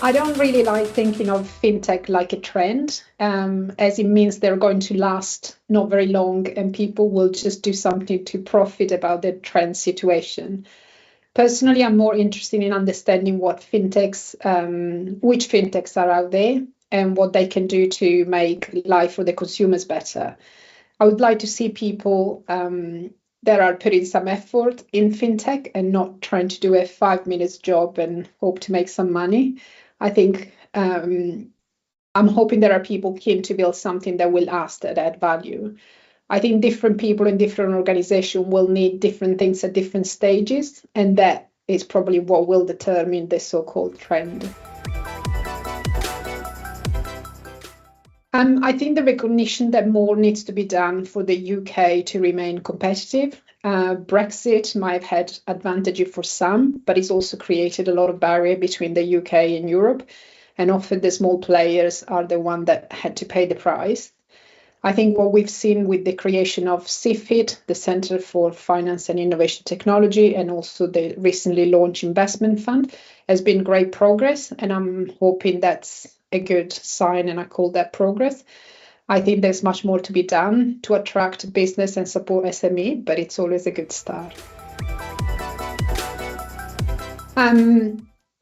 I don't really like thinking of fintech like a trend, as it means they're going to last not very long and people will just do something to profit about the trend situation. Personally, I'm more interested in understanding what fintechs, which fintechs are out there and what they can do to make life for the consumers better. I would like to see people that are putting some effort in fintech and not trying to do a 5 minutes job and hope to make some money. I think I'm hoping there are people keen to build something that will last and add value. I think different people in different organizations will need different things at different stages, and that is probably what will determine the so-called trend. I think the recognition that more needs to be done for the UK to remain competitive. Brexit might have had advantages for some, but it's also created a lot of barrier between the UK and Europe. And often the small players are the one that had to pay the price. I think what we've seen with the creation of CFIT, the Centre for Finance and Innovation Technology, and also the recently launched investment fund, has been great progress. And I'm hoping that's a good sign, and I call that progress. I think there's much more to be done to attract business and support SME, but it's always a good start.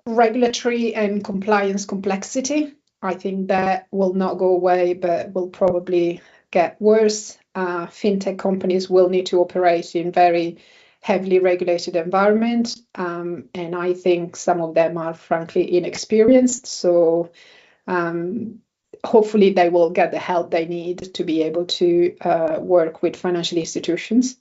Regulatory and compliance complexity. I think that will not go away, but will probably get worse. Fintech companies will need to operate in very heavily regulated environment, and I think some of them are frankly inexperienced. So hopefully they will get the help they need to be able to work with financial institutions.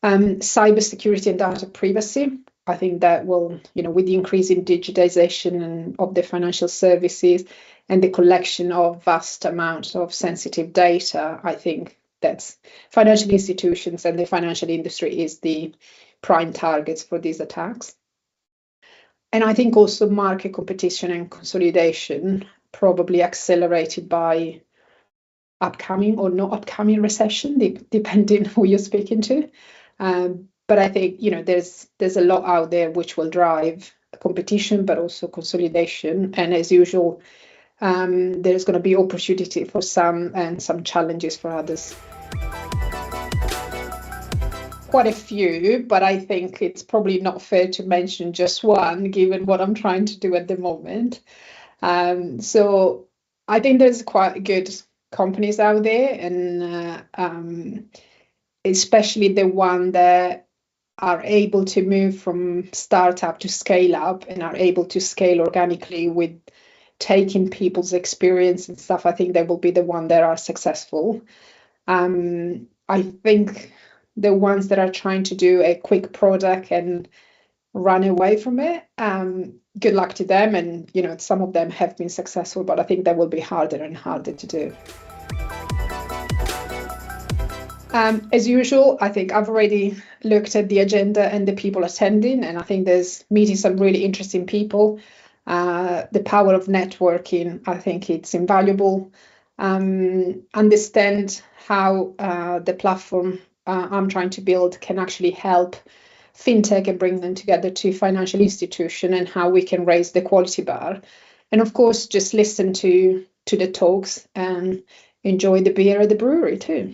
Cybersecurity and data privacy. I think that will, with the increase in digitization and of the financial services and the collection of vast amounts of sensitive data, I think that's financial institutions and the financial industry is the prime targets for these attacks. And I think also market competition and consolidation, probably accelerated by upcoming or not upcoming recession, depending who you're speaking to. But I think there's a lot out there which will drive competition, but also consolidation. And as usual, there's going to be opportunity for some and some challenges for others. Quite a few, but I think it's probably not fair to mention just one, given what I'm trying to do at the moment. So I think there's quite good companies out there, and especially the one that are able to move from startup to scale up and are able to scale organically with taking people's experience and stuff. I think they will be the one that are successful. I think the ones that are trying to do a quick product and run away from it, good luck to them. And some of them have been successful, but I think that will be harder and harder to do. As usual, I think I've already looked at the agenda and the people attending, and I think there's meeting some really interesting people. The power of networking, I think it's invaluable. Understand how the platform I'm trying to build can actually help fintech and bring them together to financial institution, and how we can raise the quality bar. And of course, just listen to the talks and enjoy the beer at the brewery too.